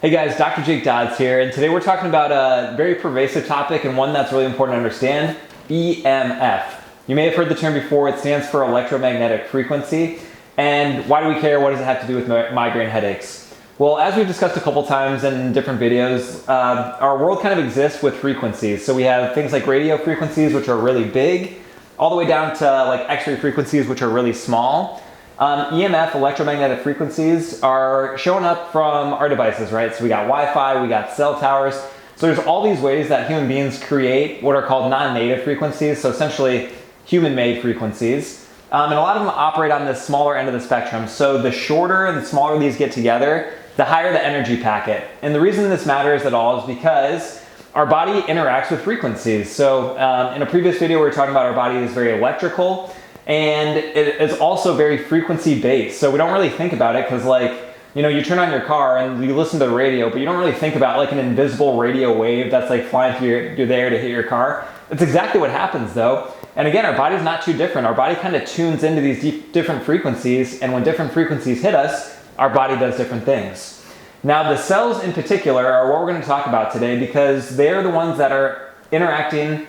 Hey guys, Dr. Jake Dodds here, and today we're talking about a very pervasive topic and one that's really important to understand, EMF. You may have heard the term before. It stands for electromagnetic frequency. And why do we care? What does it have to do with migraine headaches? Well, as we've discussed a couple times in different videos, our world kind of exists with frequencies. So we have things like radio frequencies, which are really big, all the way down to like X-ray frequencies, which are really small. EMF, electromagnetic frequencies, are showing up from our devices, right? So we got Wi-Fi, we got cell towers. So there's all these ways that human beings create what are called non-native frequencies, so essentially human-made frequencies. And a lot of them operate on the smaller end of the spectrum. So the shorter and the smaller these get together, the higher the energy packet. And the reason this matters at all is because our body interacts with frequencies. So in a previous video, we were talking about our body is very electrical, and it is also very frequency based. So we don't really think about it because, like, you know, you turn on your car and you listen to the radio, but you don't really think about like an invisible radio wave that's like flying through your there to hit your car. It's exactly what happens though. And again, our body's not too different. Our body kind of tunes into these different frequencies, and when different frequencies hit us, our body does different things. Now, the cells in particular are what we're going to talk about today because they're the ones that are interacting,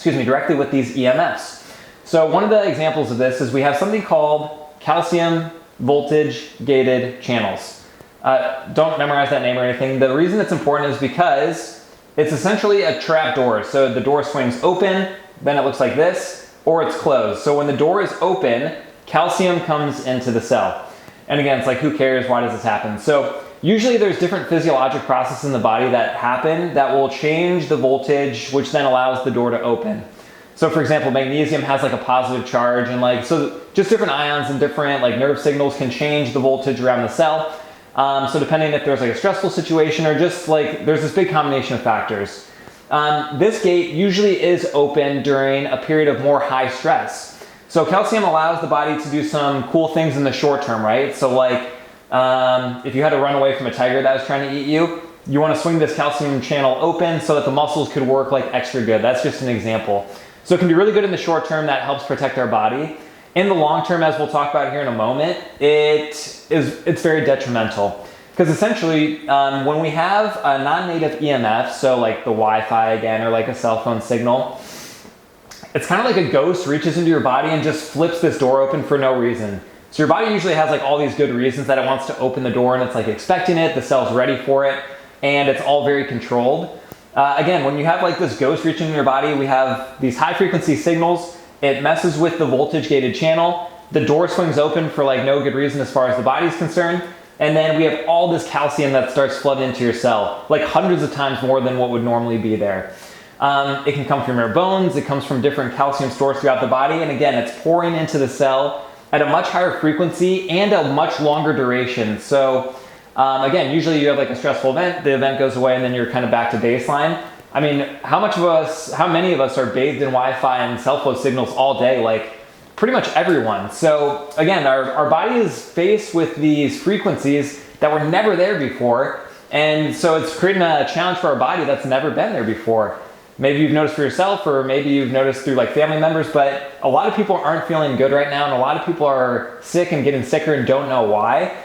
directly with these EMFs. So one of the examples of this is we have something called calcium voltage gated channels. Don't memorize that name or anything. The reason it's important is because it's essentially a trap door. So the door swings open, then it looks like this, or it's closed. So when the door is open, calcium comes into the cell. And again, it's like, who cares? Why does this happen? So usually there's different physiologic processes in the body that happen that will change the voltage, which then allows the door to open. So for example, magnesium has like a positive charge, and like, so just different ions and different like nerve signals can change the voltage around the cell. So depending if there's like a stressful situation or just like, there's this big combination of factors. This gate usually is open during a period of more high stress. So calcium allows the body to do some cool things in the short term, right? So like, if you had to run away from a tiger that was trying to eat you, you want to swing this calcium channel open so that the muscles could work like extra good. That's just an example. So it can be really good in the short term. That helps protect our body. In the long term, as we'll talk about here in a moment, it's very detrimental. Because essentially, when we have a non-native EMF, so like the Wi-Fi again, or like a cell phone signal, it's kind of like a ghost reaches into your body and just flips this door open for no reason. So your body usually has like all these good reasons that it wants to open the door, and it's like expecting it, the cell's ready for it, and it's all very controlled. Again, when you have like this ghost reaching in your body, we have these high frequency signals. It messes with the voltage gated channel. The door swings open for like no good reason as far as the body's concerned. And then we have all this calcium that starts flooding into your cell, like hundreds of times more than what would normally be there. It can come from your bones. It comes from different calcium stores throughout the body. And again, it's pouring into the cell at a much higher frequency and a much longer duration. So again, usually you have like a stressful event, the event goes away, and then you're kind of back to baseline. I mean, how many of us are bathed in Wi-Fi and cell phone signals all day? Like pretty much everyone. So again, our body is faced with these frequencies that were never there before. And so it's creating a challenge for our body that's never been there before. Maybe you've noticed for yourself, or maybe you've noticed through like family members, but a lot of people aren't feeling good right now, and a lot of people are sick and getting sicker and don't know why.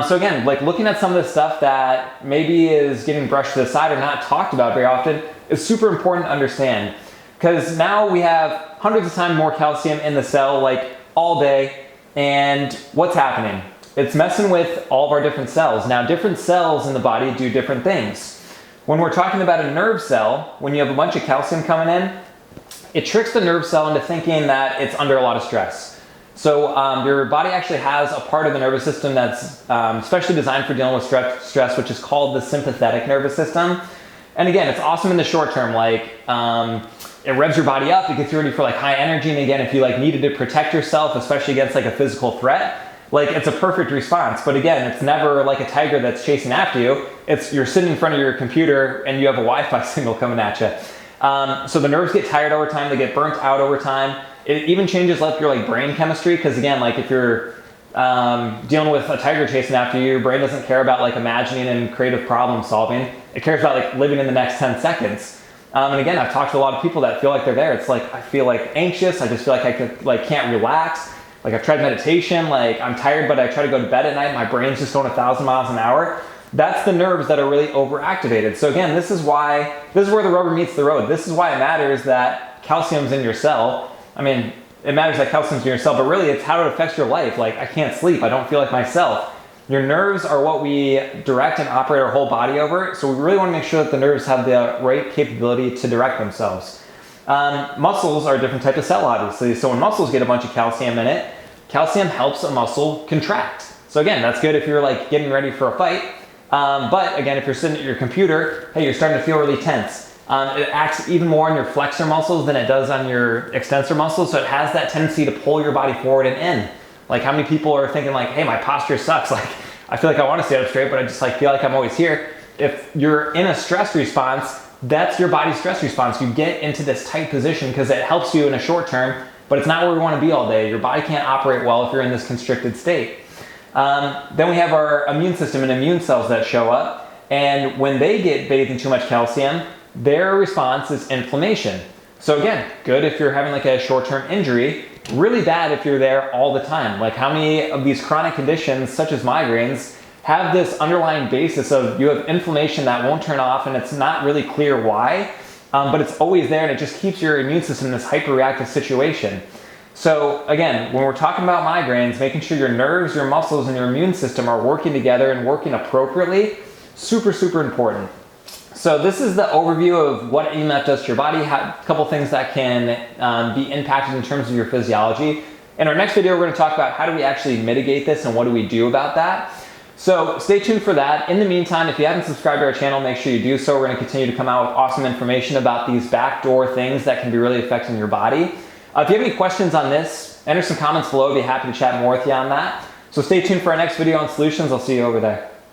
So again, like looking at some of the stuff that maybe is getting brushed to the side or not talked about very often is super important to understand. Because now we have hundreds of times more calcium in the cell like all day, and what's happening? It's messing with all of our different cells. Now, different cells in the body do different things. When we're talking about a nerve cell, when you have a bunch of calcium coming in, it tricks the nerve cell into thinking that it's under a lot of stress. So your body actually has a part of the nervous system that's specially designed for dealing with stress, which is called the sympathetic nervous system. And again, it's awesome in the short term. Like it revs your body up, it gets you ready for like high energy. And again, if you like needed to protect yourself, especially against like a physical threat, like it's a perfect response. But again, it's never like a tiger that's chasing after you. It's you're sitting in front of your computer and you have a Wi-Fi signal coming at you. So the nerves get tired over time, they get burnt out over time. It even changes like your like brain chemistry, because again, like if you're dealing with a tiger chasing after you, your brain doesn't care about like imagining and creative problem solving. It cares about like living in the next 10 seconds. And again, I've talked to a lot of people that feel like they're there. It's like, I feel like anxious. I just feel like can't relax. Like I've tried meditation, like I'm tired, but I try to go to bed at night. My brain's just going 1,000 miles an hour. that's the nerves that are really overactivated. So again, this is where the rubber meets the road. This is why it matters that calcium's in your cell. I mean, it matters that calcium's in your cell, but really it's how it affects your life. Like, I can't sleep, I don't feel like myself. Your nerves are what we direct and operate our whole body over, so we really want to make sure that the nerves have the right capability to direct themselves. Muscles are a different type of cell, obviously. So when muscles get a bunch of calcium in it, calcium helps a muscle contract. So again, that's good if you're like getting ready for a fight. But again, if you're sitting at your computer, hey, you're starting to feel really tense. It acts even more on your flexor muscles than it does on your extensor muscles. So it has that tendency to pull your body forward and in. Like, how many people are thinking like, hey, my posture sucks. Like, I feel like I want to sit up straight, but I just like feel like I'm always here. If you're in a stress response, that's your body's stress response. You get into this tight position because it helps you in a short term, but it's not where we want to be all day. Your body can't operate well if you're in this constricted state. Then we have our immune system and immune cells that show up. And when they get bathed in too much calcium, their response is inflammation. So again, good if you're having like a short-term injury, really bad if you're there all the time. Like, how many of these chronic conditions, such as migraines, have this underlying basis of you have inflammation that won't turn off and it's not really clear why, but it's always there and it just keeps your immune system in this hyperreactive situation. So again, when we're talking about migraines, making sure your nerves, your muscles, and your immune system are working together and working appropriately, super, super important. So this is the overview of what EMF does to your body, a couple things that can be impacted in terms of your physiology. In our next video, we're going to talk about how do we actually mitigate this and what do we do about that. So stay tuned for that. In the meantime, if you haven't subscribed to our channel, make sure you do so. We're going to continue to come out with awesome information about these backdoor things that can be really affecting your body. If you have any questions on this, enter some comments below. I'd be happy to chat more with you on that. So stay tuned for our next video on solutions. I'll see you over there.